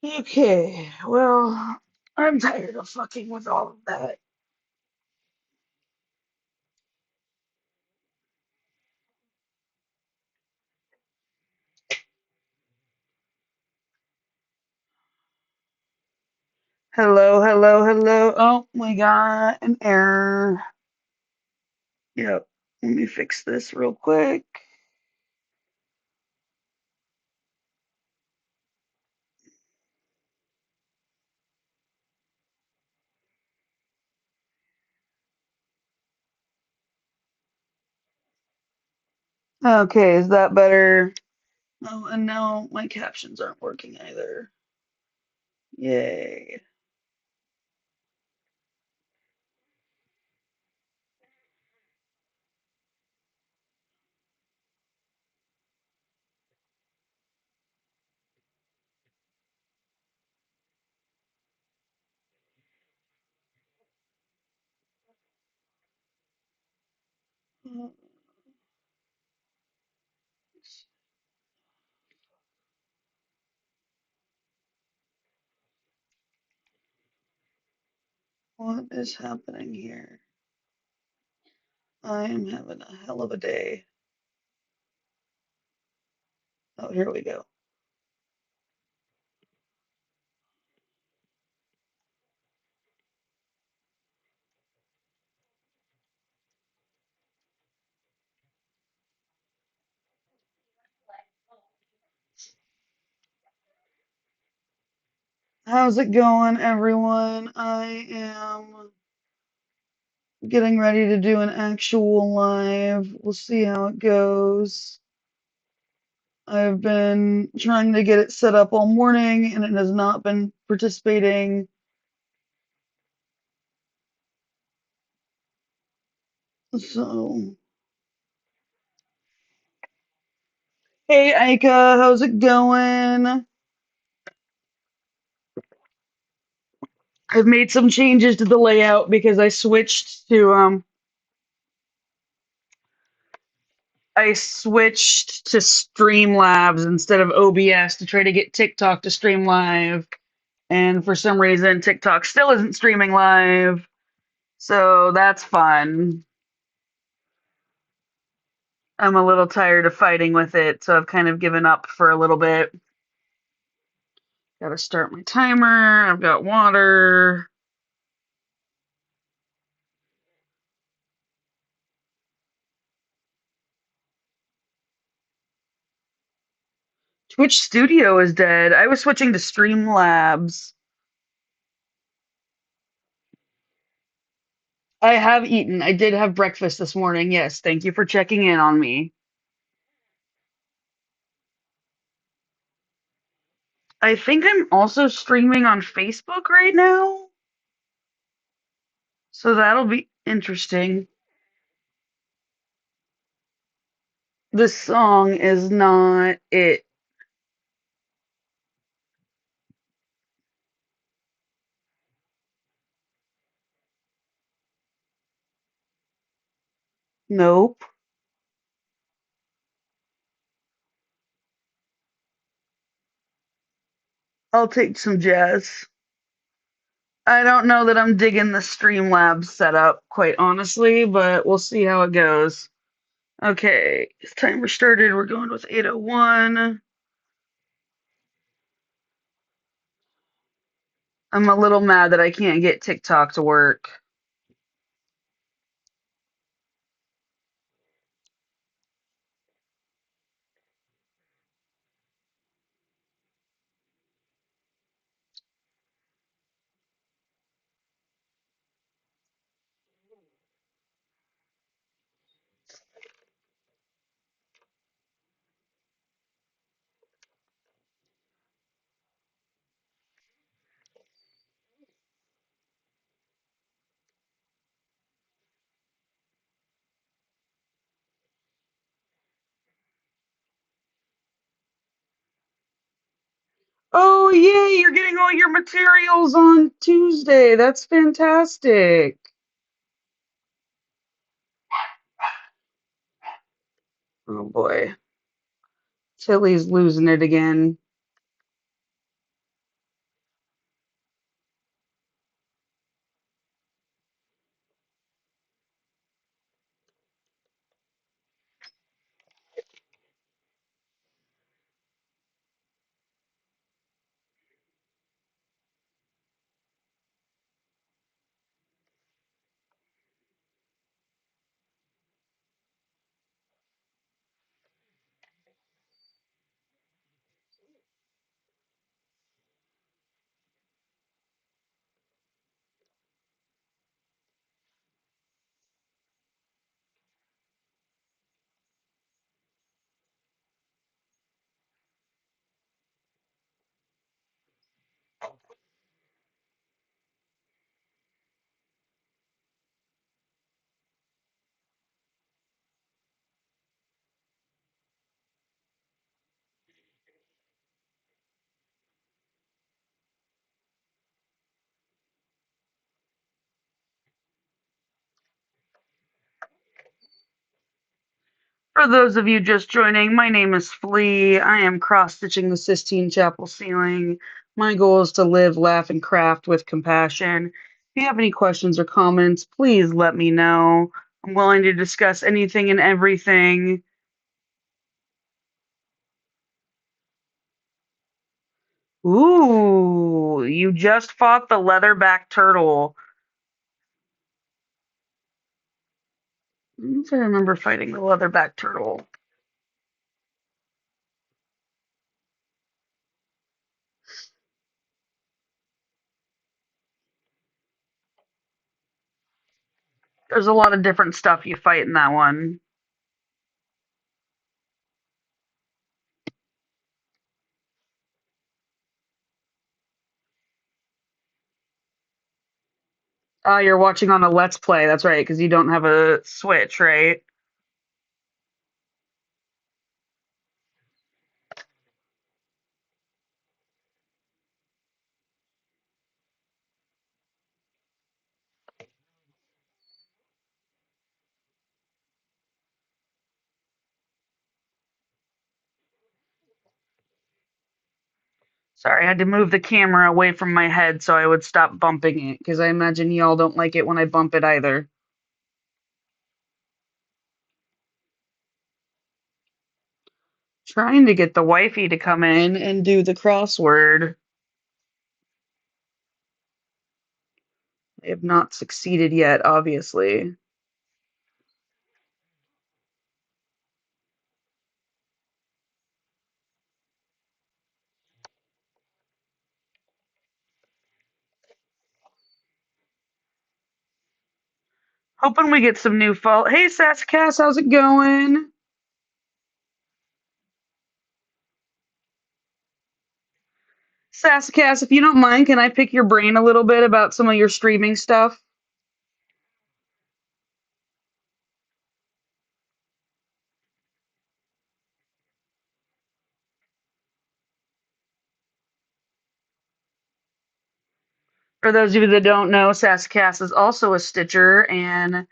Okay, well, I'm tired of fucking with all of that. Hello, hello, hello. Oh, we got an error. Yep. Let me fix this real quick. Okay, is that better? Oh, and now my captions aren't working either. Yay. What is happening here? I am having a hell of a day. Oh, here we go. How's it going, everyone? I am getting ready to do an actual live. We'll see how it goes. I've been trying to get it set up all morning and it has not been participating. So, hey Aika, how's it going? I've made some changes to the layout because I switched to Streamlabs instead of OBS to try to get TikTok to stream live. And for some reason, TikTok still isn't streaming live. So that's fun. I'm a little tired of fighting with it, so I've kind of given up for a little bit. Gotta start my timer. I've got water. Twitch Studio is dead. I was switching to Streamlabs. I have eaten. I did have breakfast this morning. Yes, thank you for checking in on me. I think I'm also streaming on Facebook right now, so that'll be interesting. This song is not it. Nope. I'll take some jazz. I don't know that I'm digging the Streamlabs setup, quite honestly, but we'll see how it goes. Okay, it's timer started. We're going with 801. I'm a little mad that I can't get TikTok to work. Oh, yay, you're getting all your materials on Tuesday. That's fantastic. Oh boy. Tilly's losing it again. For those of you just joining, my name is Flea. I am cross-stitching the Sistine Chapel ceiling. My goal is to live, laugh, and craft with compassion. If you have any questions or comments, please let me know. I'm willing to discuss anything and everything. Ooh, you just fought the leatherback turtle. I don't know if I remember fighting the leatherback turtle. There's a lot of different stuff you fight in that one. You're watching on a Let's Play. That's right, because you don't have a Switch, right? Sorry, I had to move the camera away from my head so I would stop bumping it, because I imagine y'all don't like it when I bump it either. Trying to get the wifey to come in and do the crossword. I have not succeeded yet, obviously. Hoping we get some new follow. Hey, Sasscass, how's it going? Sasscass, if you don't mind, can I pick your brain a little bit about some of your streaming stuff? For those of you that don't know, Sasscass is also a stitcher and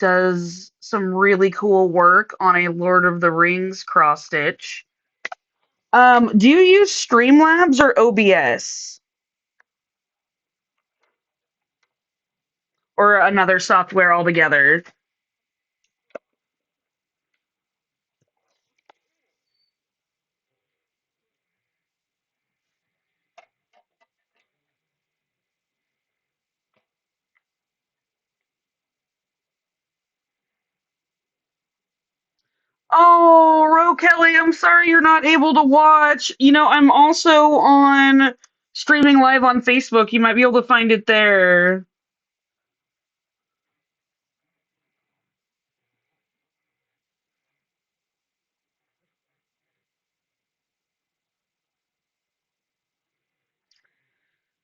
does some really cool work on a Lord of the Rings cross stitch. Do you use Streamlabs or OBS or another software altogether? Oh, Ro Kelly, I'm sorry you're not able to watch. You know, I'm also on streaming live on Facebook. You might be able to find it there.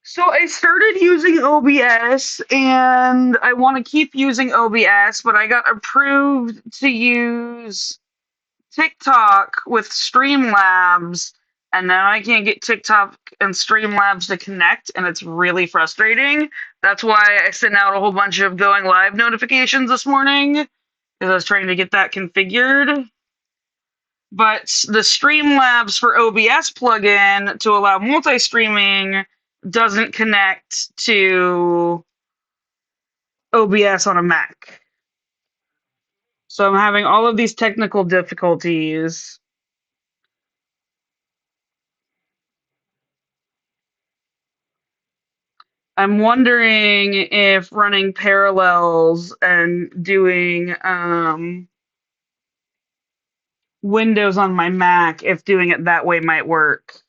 So I started using OBS and I want to keep using OBS, but I got approved to use TikTok with Streamlabs, and now I can't get TikTok and Streamlabs to connect, and it's really frustrating. That's why I sent out a whole bunch of going live notifications this morning, because I was trying to get that configured. But the Streamlabs for OBS plugin to allow multi-streaming doesn't connect to OBS on a Mac. So I'm having all of these technical difficulties. I'm wondering if running parallels and doing Windows on my Mac, if doing it that way might work.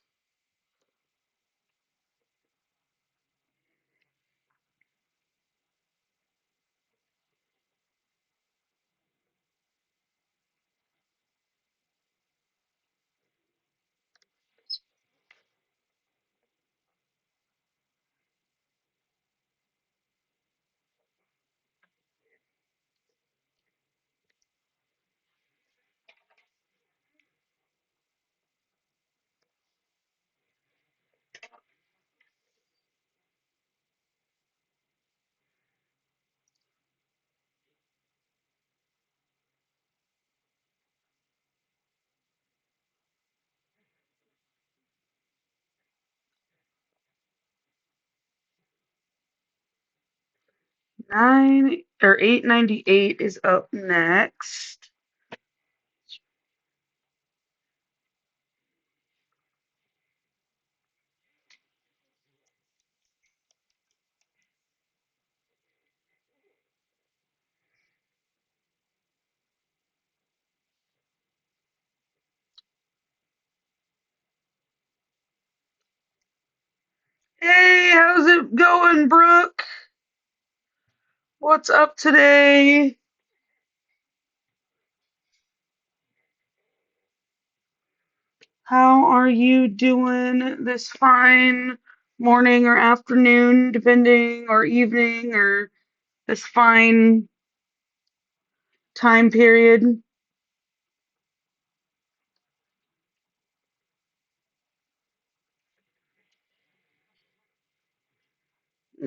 898 is up next. Hey, how's it going, Brooke? What's up today? How are you doing this fine morning or afternoon, depending, or evening, or this fine time period?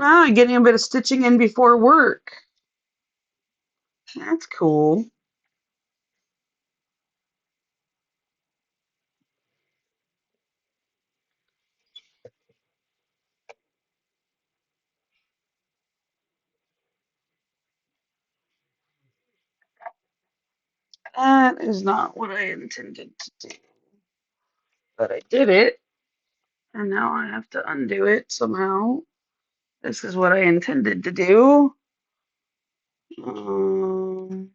Ah, getting a bit of stitching in before work. That's cool. That is not what I intended to do, but I did it, and now I have to undo it somehow. This is what I intended to do. Let's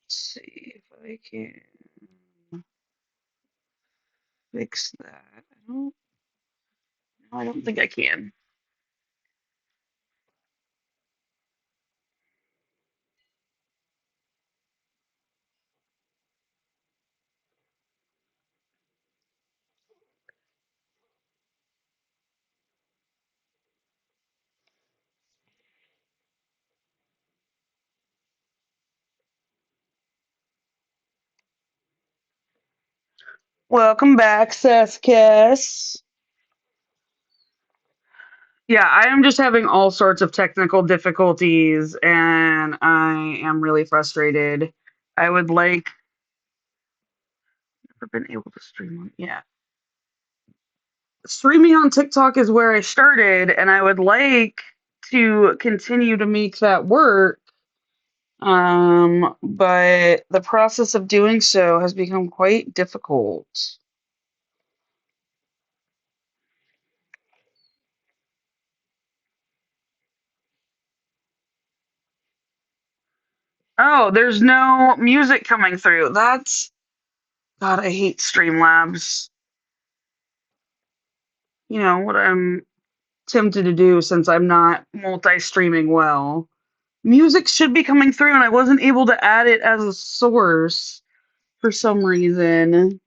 see if I can fix that. I don't think I can. Welcome back, Seskess. Yeah, I am just having all sorts of technical difficulties and I am really frustrated. I would like never been able to stream on yeah. Streaming on TikTok is where I started and I would like to continue to make that work. But the process of doing so has become quite difficult. Oh, there's no music coming through. That's God, I hate Streamlabs. You know what I'm tempted to do since I'm not multi-streaming well. Music should be coming through, and I wasn't able to add it as a source for some reason.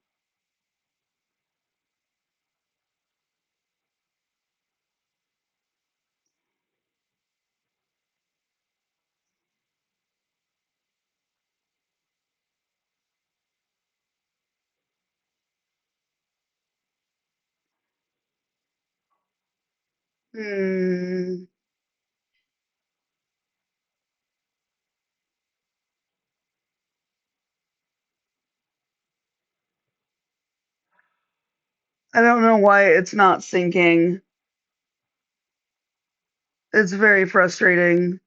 Hmm. I don't know why it's not syncing. It's very frustrating.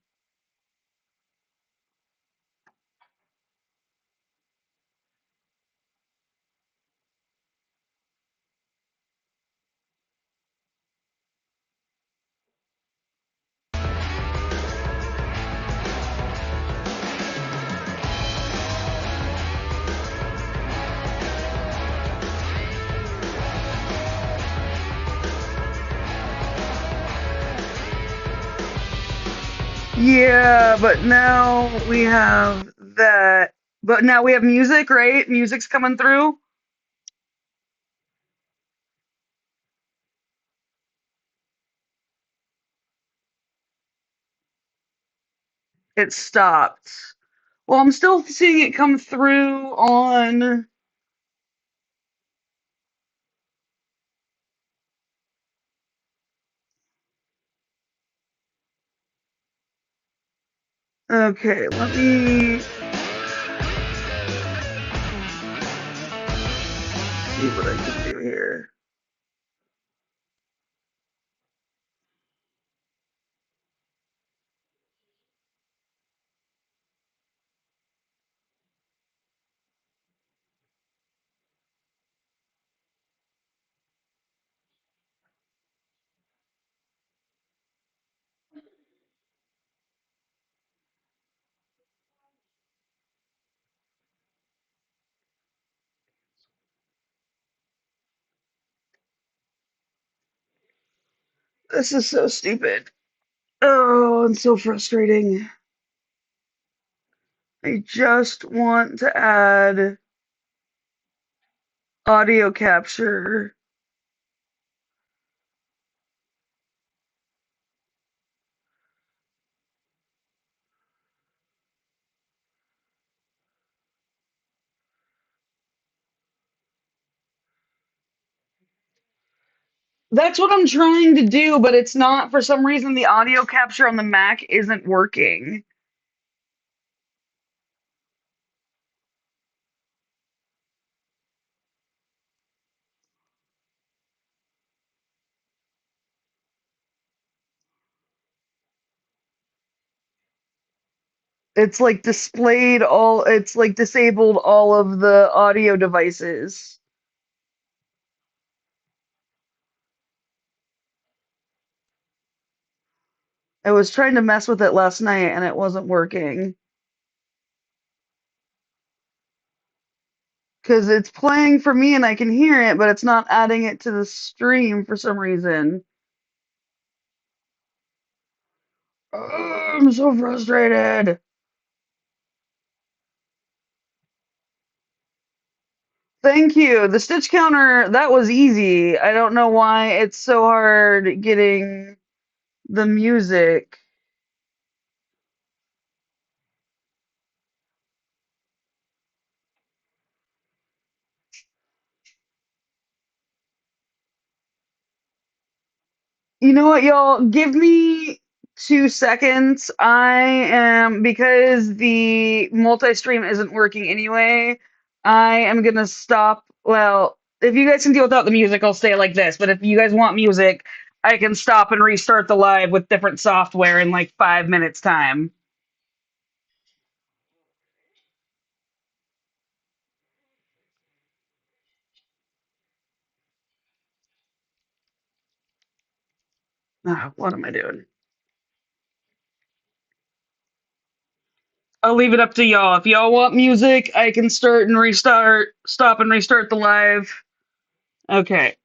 Yeah, but now we have that. But now we have music, right? Music's coming through. It stopped. Well, I'm still seeing it come through on. Okay, let me see what I can do here. This is so stupid. Oh, and so frustrating. I just want to add audio capture. That's what I'm trying to do, but it's not. For some reason, the audio capture on the Mac isn't working. It's like disabled all of the audio devices. I was trying to mess with it last night and it wasn't working. Because it's playing for me and I can hear it, but it's not adding it to the stream for some reason. Ugh, I'm so frustrated. Thank you. The stitch counter, that was easy. I don't know why it's so hard getting the music. You know what, y'all? Give me 2 seconds. I am, because the multi-stream isn't working anyway, I am gonna stop. Well, if you guys can deal without the music, I'll stay like this. But if you guys want music, I can stop and restart the live with different software in like 5 minutes time. Ah, what am I doing? I'll leave it up to y'all. If y'all want music, I can stop and restart the live. Okay.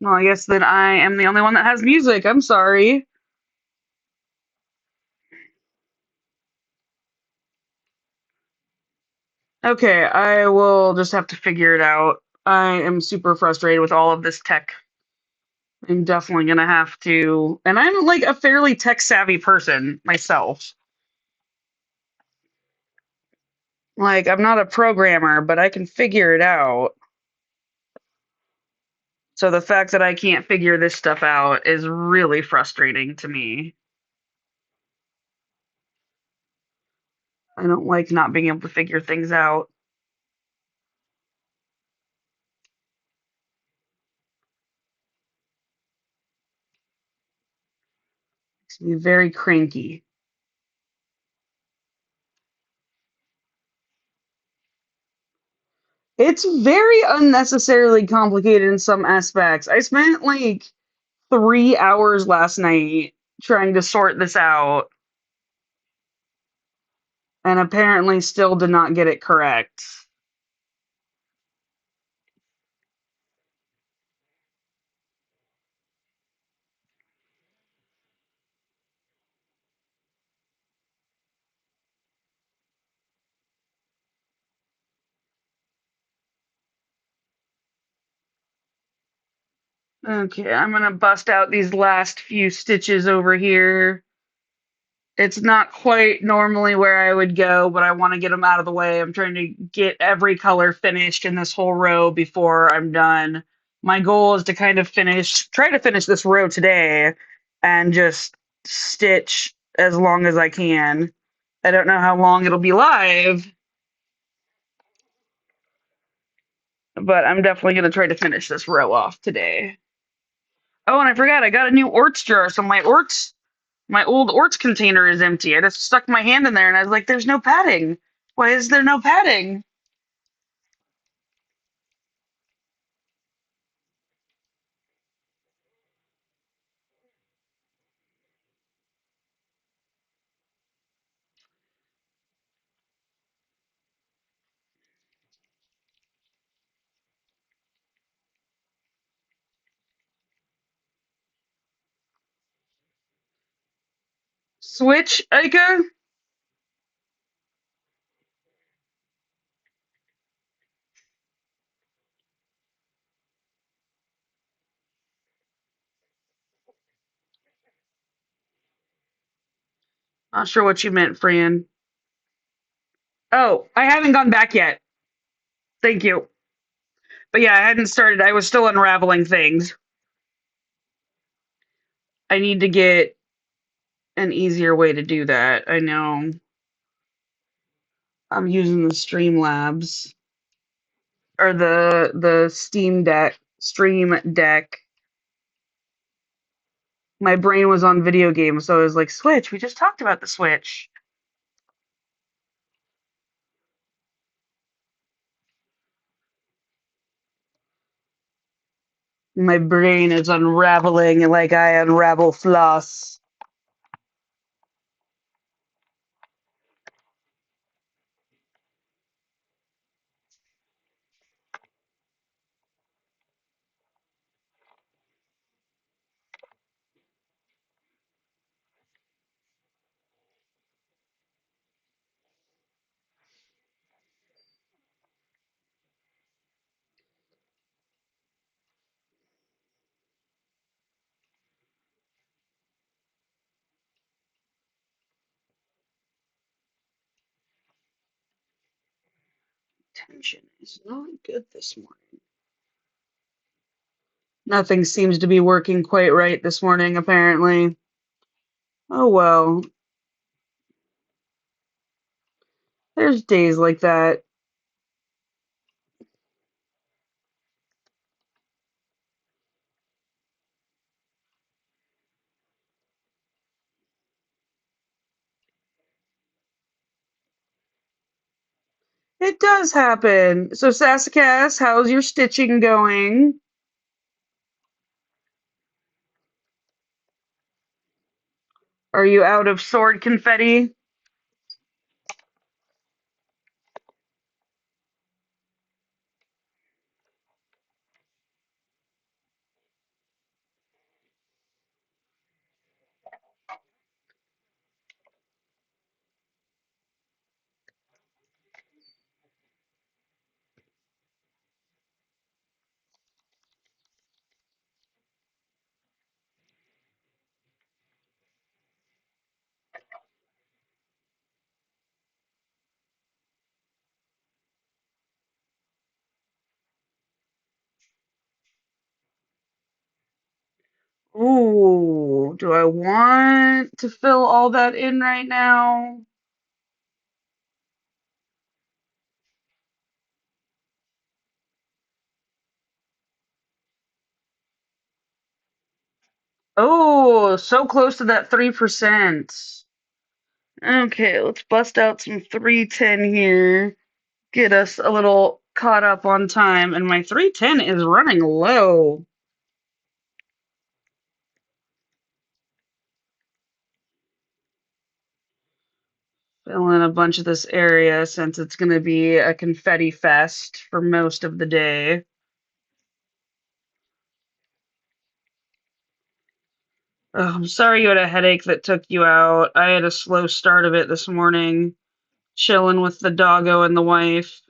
Well, I guess then I am the only one that has music. I'm sorry. Okay, I will just have to figure it out. I am super frustrated with all of this tech. I'm definitely gonna have to, and I'm like a fairly tech savvy person myself. Like, I'm not a programmer, but I can figure it out. So the fact that I can't figure this stuff out is really frustrating to me. I don't like not being able to figure things out. Makes me very cranky. It's very unnecessarily complicated in some aspects. I spent like 3 hours last night trying to sort this out and apparently still did not get it correct. Okay, I'm gonna bust out these last few stitches over here. It's not quite normally where I would go, but I want to get them out of the way. I'm trying to get every color finished in this whole row before I'm done. My goal is to kind of try to finish this row today and just stitch as long as I can. I don't know how long it'll be live, but I'm definitely going to try to finish this row off today. Oh, and I forgot, I got a new orts jar, so my old orts container is empty. I just stuck my hand in there and I was like, there's no padding. Why is there no padding? Switch, Ika? Not sure what you meant, Fran. Oh, I haven't gone back yet. Thank you. But yeah, I hadn't started. I was still unraveling things. I need to get an easier way to do that. I know I'm using the Streamlabs or the Steam Deck, Stream Deck. My brain was on video games, so I was like, Switch. We just talked about the Switch. My brain is unraveling like I unravel floss. Tension is not good this morning. Nothing seems to be working quite right this morning, apparently. Oh well, there's days like that. It does happen. So, Sassacas, how's your stitching going? Are you out of sword confetti? Ooh, do I want to fill all that in right now? Oh, so close to that 3%. Okay, let's bust out some 310 here. Get us a little caught up on time. And my 310 is running low. Fill in a bunch of this area since it's going to be a confetti fest for most of the day. Oh, I'm sorry you had a headache that took you out. I had a slow start of it this morning, chilling with the doggo and the wife.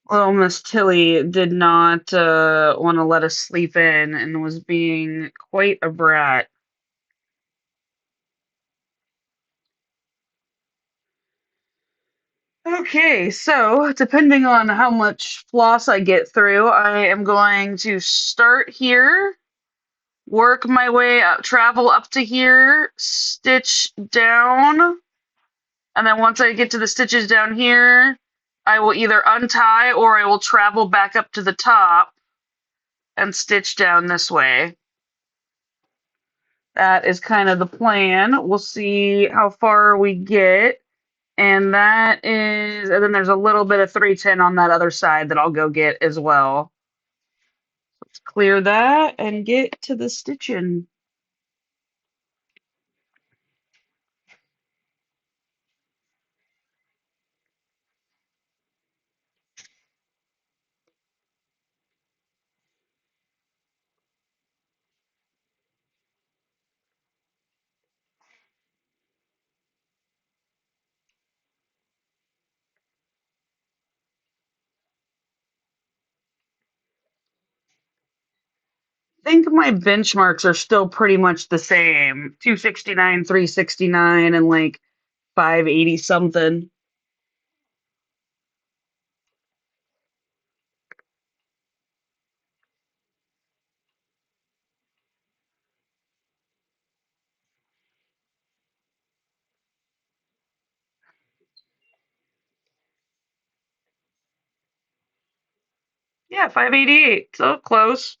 Little Miss Tilly did not want to let us sleep in and was being quite a brat. Okay, so depending on how much floss I get through, I am going to start here, work my way up, travel up to here, stitch down, and then once I get to the stitches down here, I will either untie or I will travel back up to the top and stitch down this way. That is kind of the plan. We'll see how far we get. And that is, and then there's a little bit of 310 on that other side that I'll go get as well. Let's clear that and get to the stitching. think my benchmarks are still pretty much the same. 269, 369, and like 580 something. Yeah, 588. So close.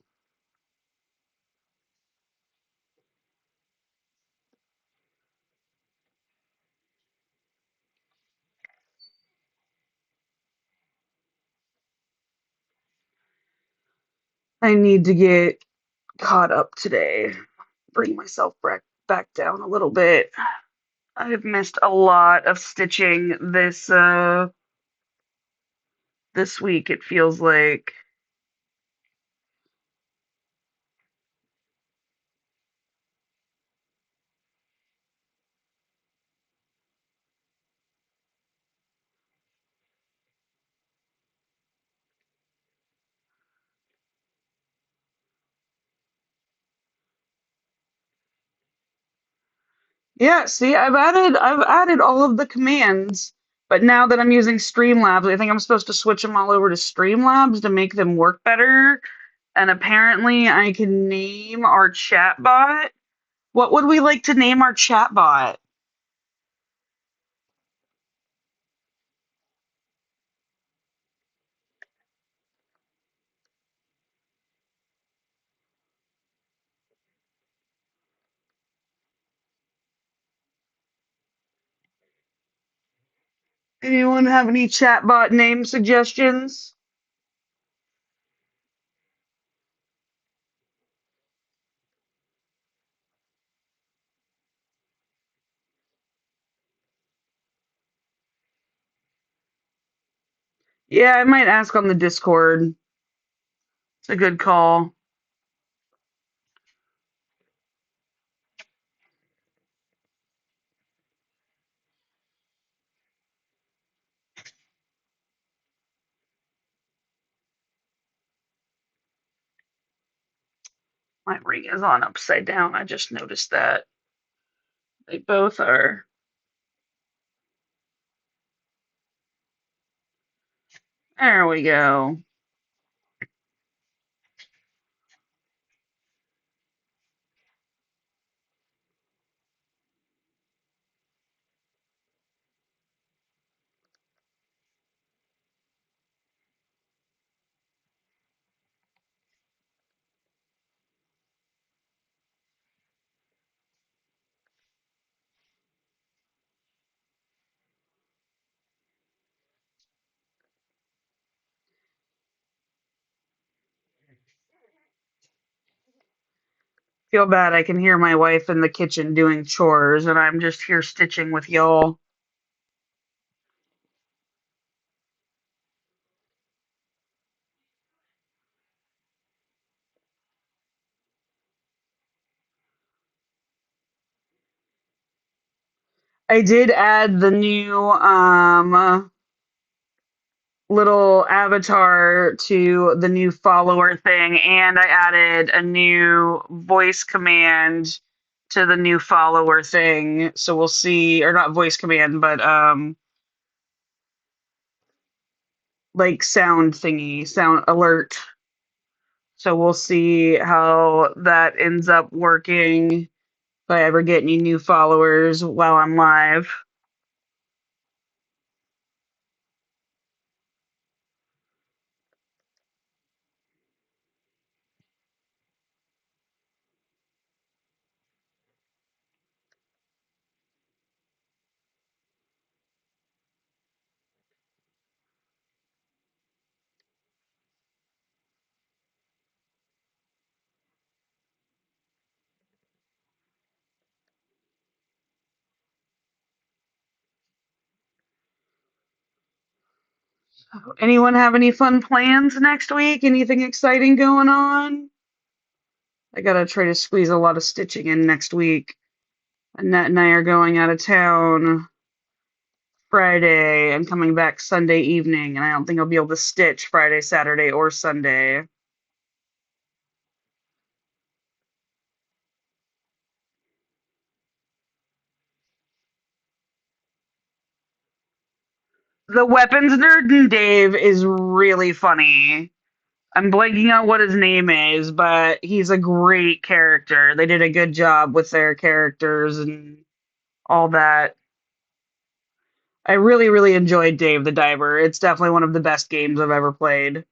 I need to get caught up today. Bring myself back down a little bit. I've missed a lot of stitching this week, it feels like. Yeah, see, I've added all of the commands, but now that I'm using Streamlabs, I think I'm supposed to switch them all over to Streamlabs to make them work better. And apparently I can name our chatbot. What would we like to name our chatbot? Anyone have any chatbot name suggestions? Yeah, I might ask on the Discord. It's a good call. My ring is on upside down. I just noticed that. They both are. There we go. Feel bad. I can hear my wife in the kitchen doing chores, and I'm just here stitching with y'all. I did add the new little avatar to the new follower thing, and I added a new voice command to the new follower thing. So we'll see, or not voice command, but like sound thingy, sound alert. So we'll see how that ends up working if I ever get any new followers while I'm live. Anyone have any fun plans next week? Anything exciting going on? I gotta try to squeeze a lot of stitching in next week. Annette and I are going out of town Friday and coming back Sunday evening, and I don't think I'll be able to stitch Friday, Saturday, or Sunday. The weapons nerd in Dave is really funny. I'm blanking on what his name is, but he's a great character. They did a good job with their characters and all that. I really, really enjoyed Dave the Diver. It's definitely one of the best games I've ever played.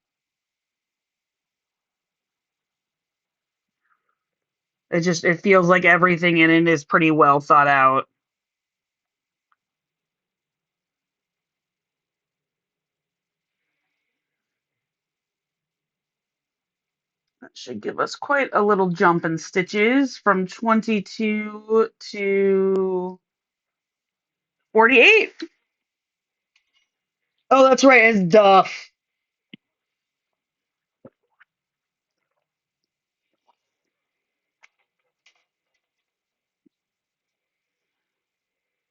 It feels like everything in it is pretty well thought out. That should give us quite a little jump in stitches from 22 to 48. Oh, that's right, it's Duff.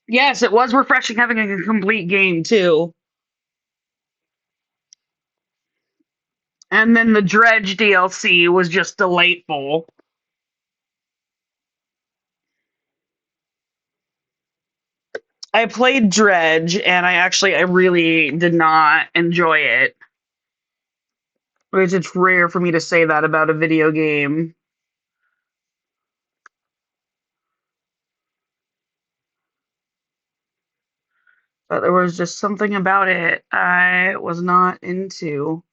Yes, it was refreshing having a complete game too. And then the Dredge DLC was just delightful. I played Dredge and I really did not enjoy it. Which it's rare for me to say that about a video game. But there was just something about it I was not into.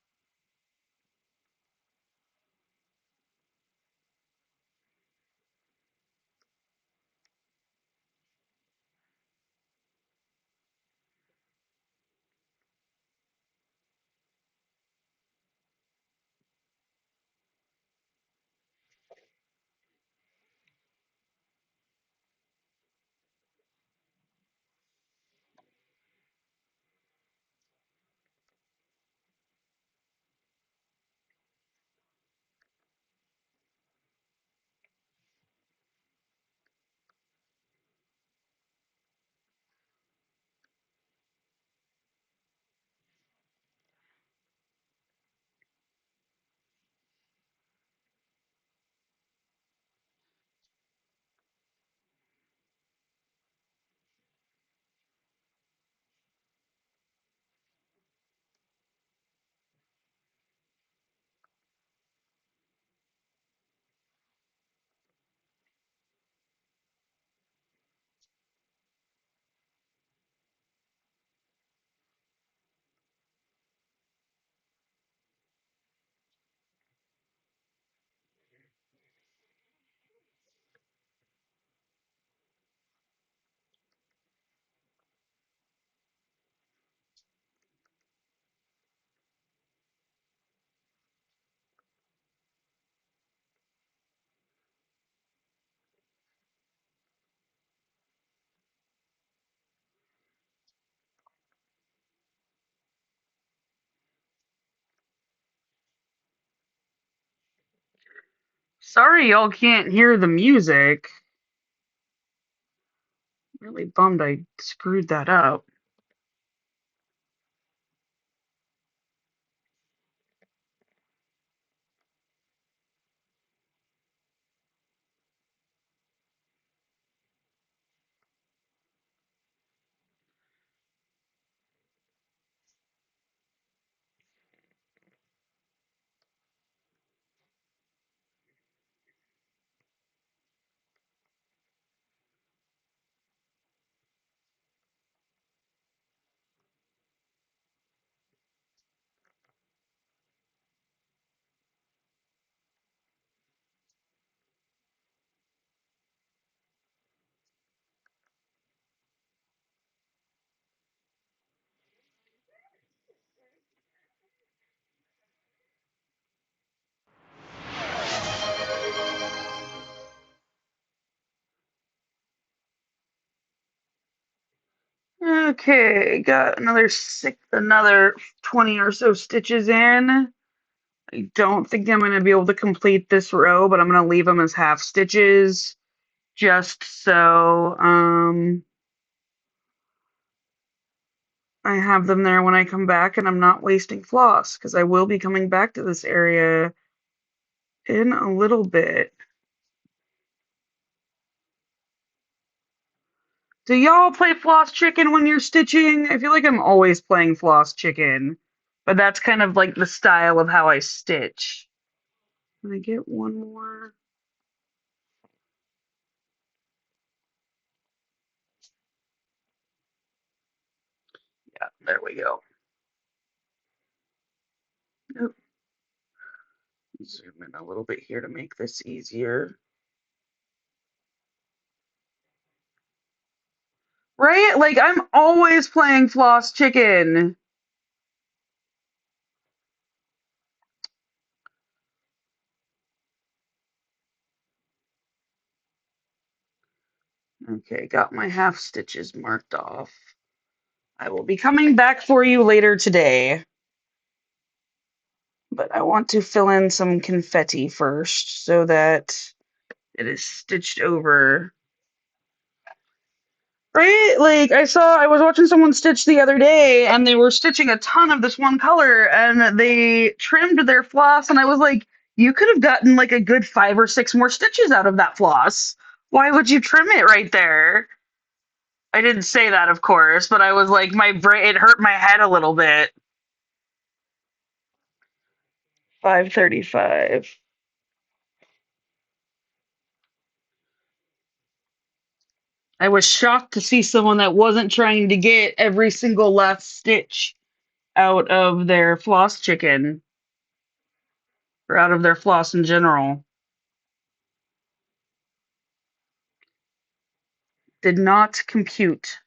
Sorry y'all can't hear the music. Really bummed I screwed that up. Okay, got another 20 or so stitches in. I don't think I'm going to be able to complete this row, but I'm going to leave them as half stitches just so I have them there when I come back and I'm not wasting floss because I will be coming back to this area in a little bit. Do y'all play floss chicken when you're stitching? I feel like I'm always playing floss chicken, but that's kind of like the style of how I stitch. Can I get one more? Yeah, there we go. Oop, zoom in a little bit here to make this easier. Right? Like I'm always playing floss chicken. Okay, got my half stitches marked off. I will be coming back for you later today, but I want to fill in some confetti first so that it is stitched over. Right? Like I was watching someone stitch the other day and they were stitching a ton of this one color and they trimmed their floss and I was like, you could have gotten like a good 5 or 6 more stitches out of that floss. Why would you trim it right there? I didn't say that, of course, but I was like, my brain, it hurt my head a little bit. 5:35. I was shocked to see someone that wasn't trying to get every single last stitch out of their floss chicken or out of their floss in general. Did not compute.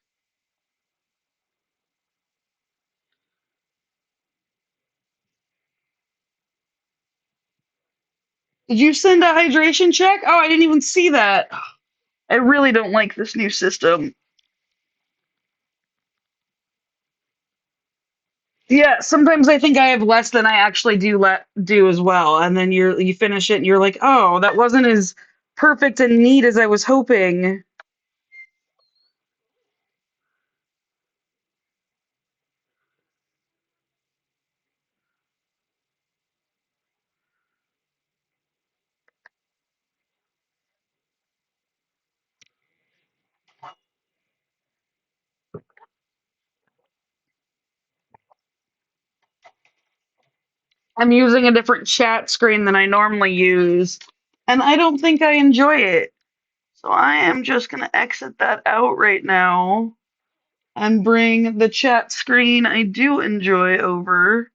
Did you send a hydration check? Oh, I didn't even see that. I really don't like this new system. Yeah, sometimes I think I have less than I actually do as well, and then you finish it and you're like, "Oh, that wasn't as perfect and neat as I was hoping." I'm using a different chat screen than I normally use, and I don't think I enjoy it. So I am just going to exit that out right now and bring the chat screen I do enjoy over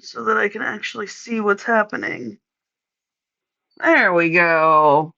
so that I can actually see what's happening. There we go.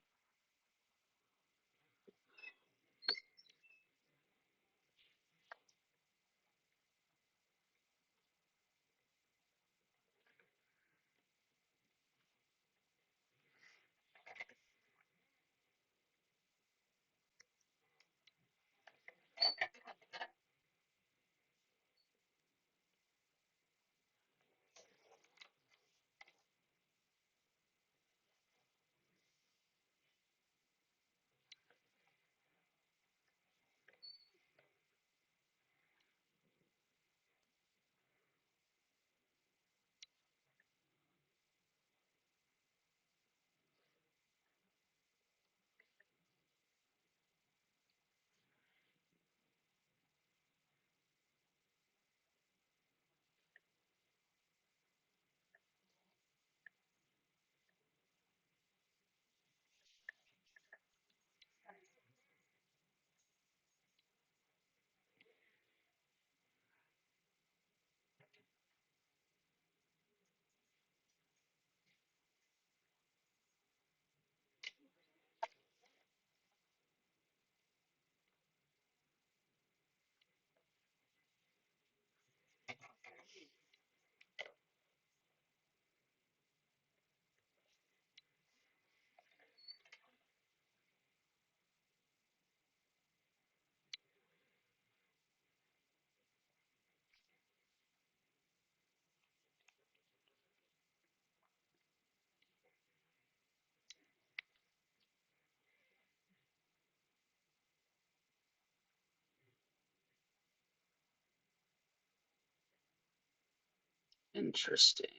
Interesting.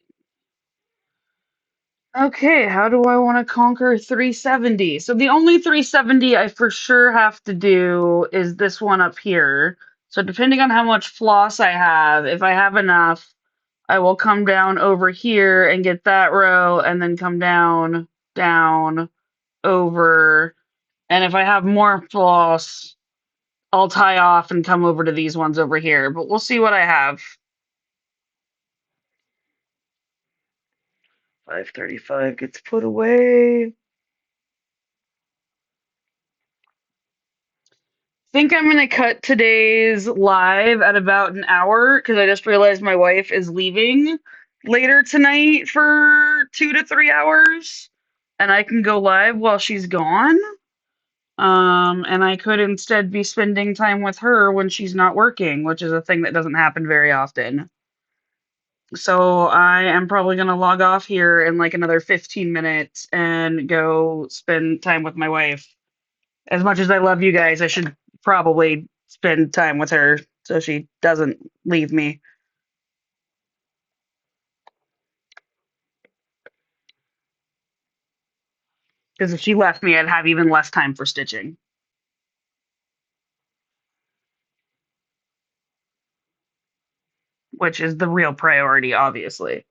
Okay, how do I want to conquer 370? So the only 370 I for sure have to do is this one up here. So depending on how much floss I have, if I have enough, I will come down over here and get that row and then come down, down, over. And if I have more floss, I'll tie off and come over to these ones over here. But we'll see what I have. 535 gets put away. Think I'm gonna cut today's live at about an hour because I just realized my wife is leaving later tonight for 2 to 3 hours, and I can go live while she's gone. And I could instead be spending time with her when she's not working, which is a thing that doesn't happen very often. So I am probably gonna log off here in like another 15 minutes and go spend time with my wife. As much as I love you guys, I should probably spend time with her so she doesn't leave me. Because if she left me, I'd have even less time for stitching, which is the real priority, obviously.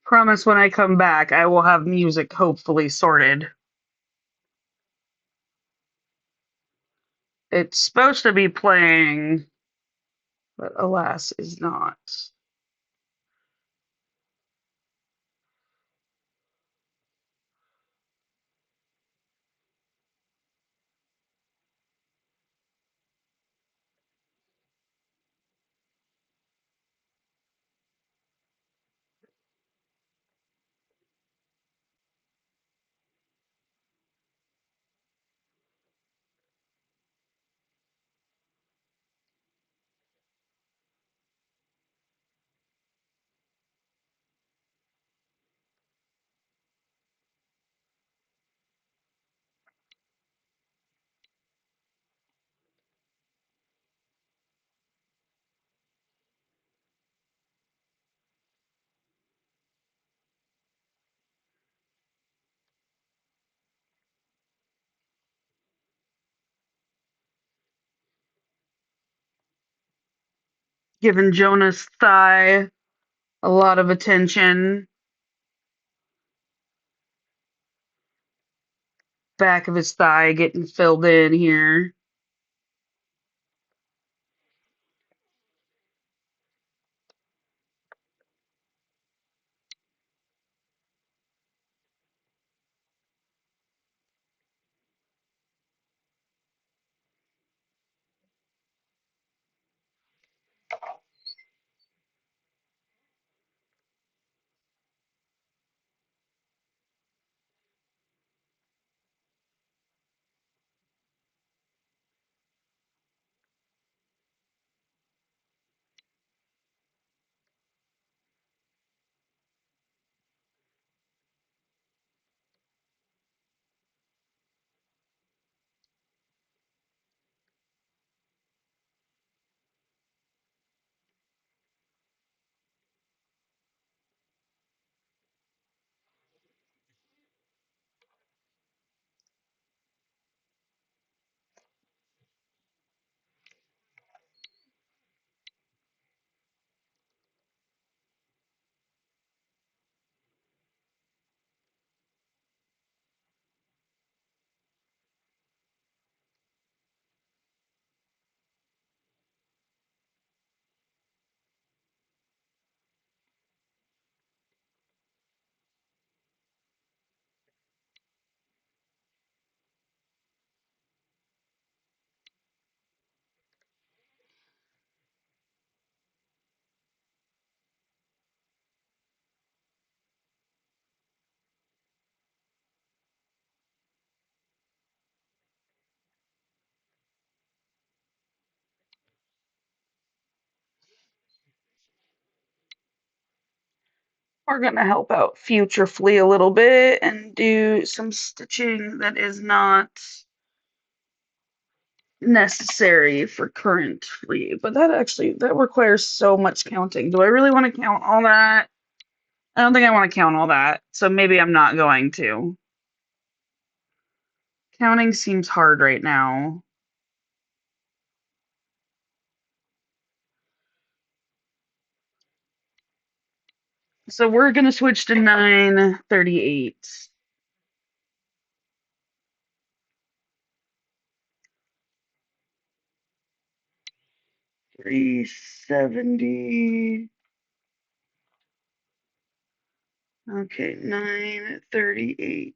Promise when I come back, I will have music hopefully sorted. It's supposed to be playing, but alas, is not. Giving Jonah's thigh a lot of attention. Back of his thigh getting filled in here. We're gonna help out future Flea a little bit and do some stitching that is not necessary for current Flea. But that requires so much counting. Do I really want to count all that? I don't think I want to count all that, so maybe I'm not going to. Counting seems hard right now. So we're gonna switch to 938. 370. Okay, 938.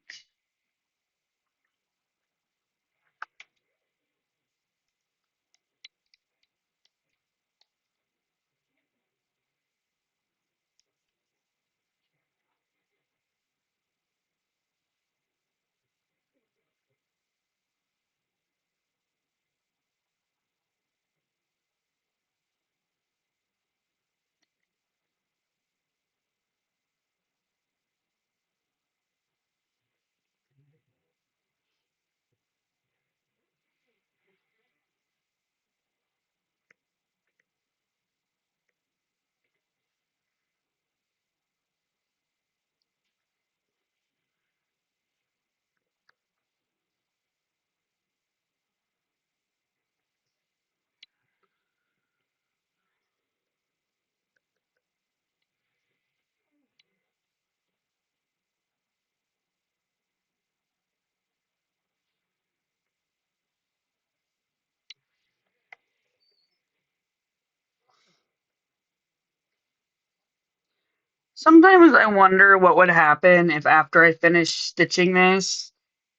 Sometimes I wonder what would happen if after I finish stitching this,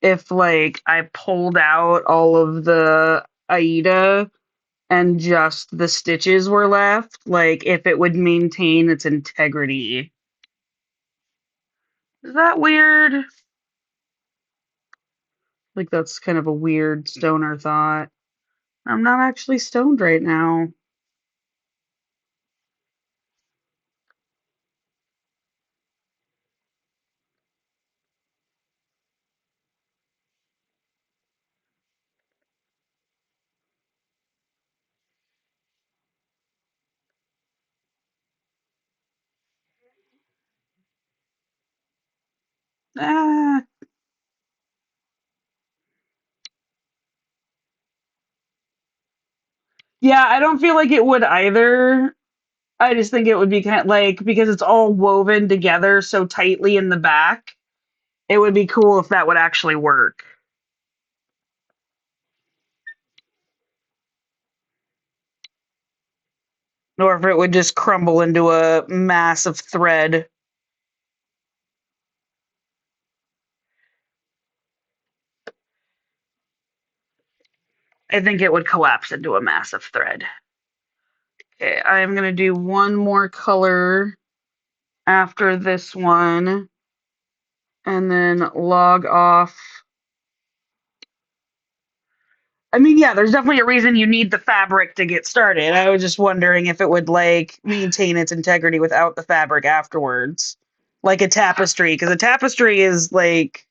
if like I pulled out all of the Aida and just the stitches were left, like if it would maintain its integrity. Is that weird? Like that's kind of a weird stoner thought. I'm not actually stoned right now. Ah, yeah, I don't feel like it would either. I just think it would be kind of like because it's all woven together so tightly in the back. It would be cool if that would actually work. Or if it would just crumble into a mass of thread. I think it would collapse into a mass of thread. Okay, I'm going to do one more color after this one and then log off. I mean, yeah, there's definitely a reason you need the fabric to get started. I was just wondering if it would like maintain its integrity without the fabric afterwards. Like a tapestry, because a tapestry is like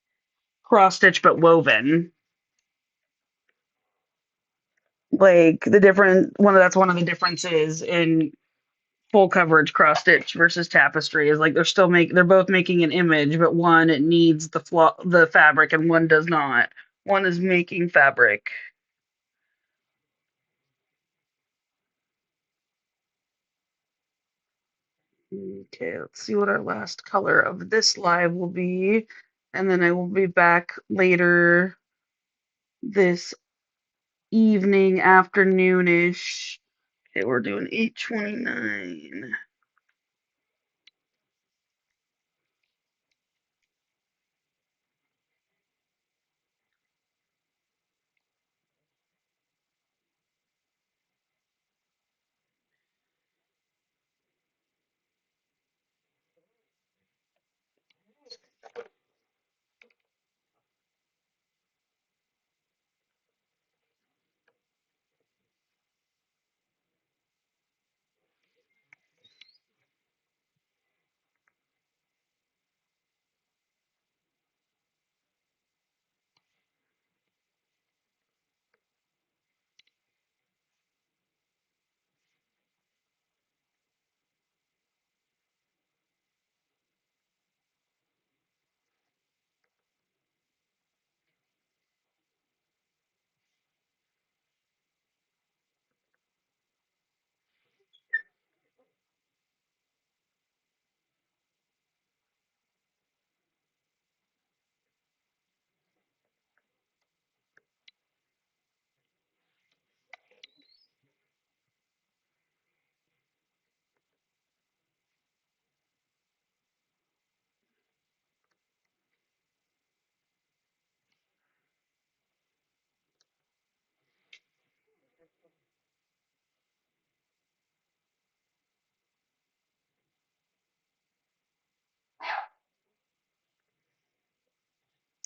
cross stitch but woven. Like the different one of that's one of the differences in full coverage cross stitch versus tapestry is like they're both making an image, but one it needs the fabric and one does not. One is making fabric. Okay, let's see what our last color of this live will be. And then I will be back later this evening, afternoonish. Okay, we're doing 8:29.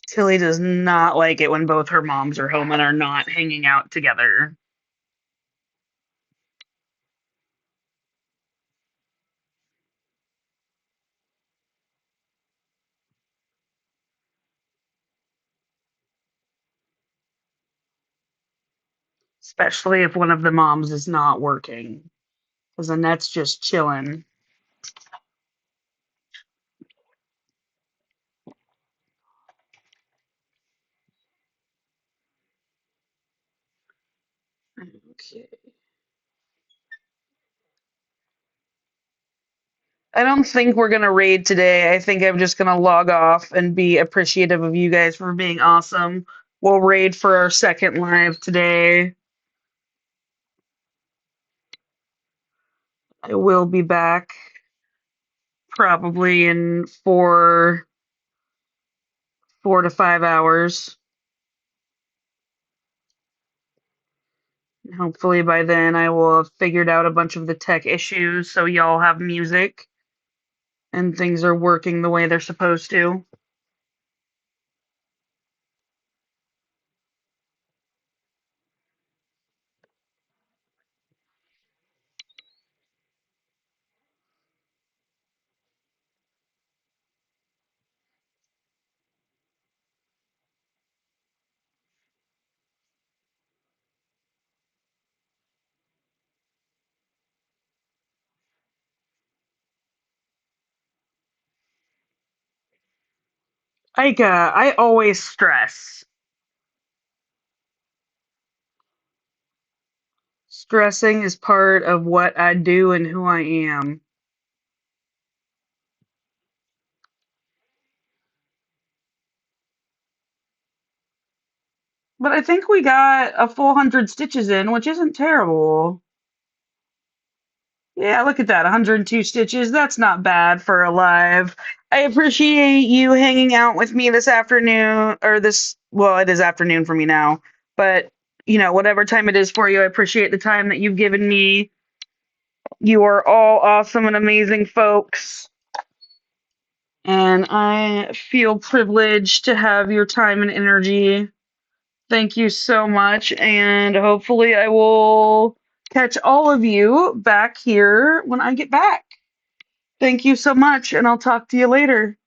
Tilly does not like it when both her moms are home and are not hanging out together. Especially if one of the moms is not working. Because Annette's just chilling. Okay. I don't think we're gonna raid today. I think I'm just gonna log off and be appreciative of you guys for being awesome. We'll raid for our second live today. I will be back probably in 4 to 5 hours. Hopefully by then I will have figured out a bunch of the tech issues so y'all have music and things are working the way they're supposed to. I always stress. Stressing is part of what I do and who I am. But I think we got a full 100 stitches in, which isn't terrible. Yeah, look at that, 102 stitches. That's not bad for a live. I appreciate you hanging out with me this afternoon, or well, it is afternoon for me now, but whatever time it is for you, I appreciate the time that you've given me. You are all awesome and amazing folks, and I feel privileged to have your time and energy. Thank you so much, and hopefully I will catch all of you back here when I get back. Thank you so much, and I'll talk to you later.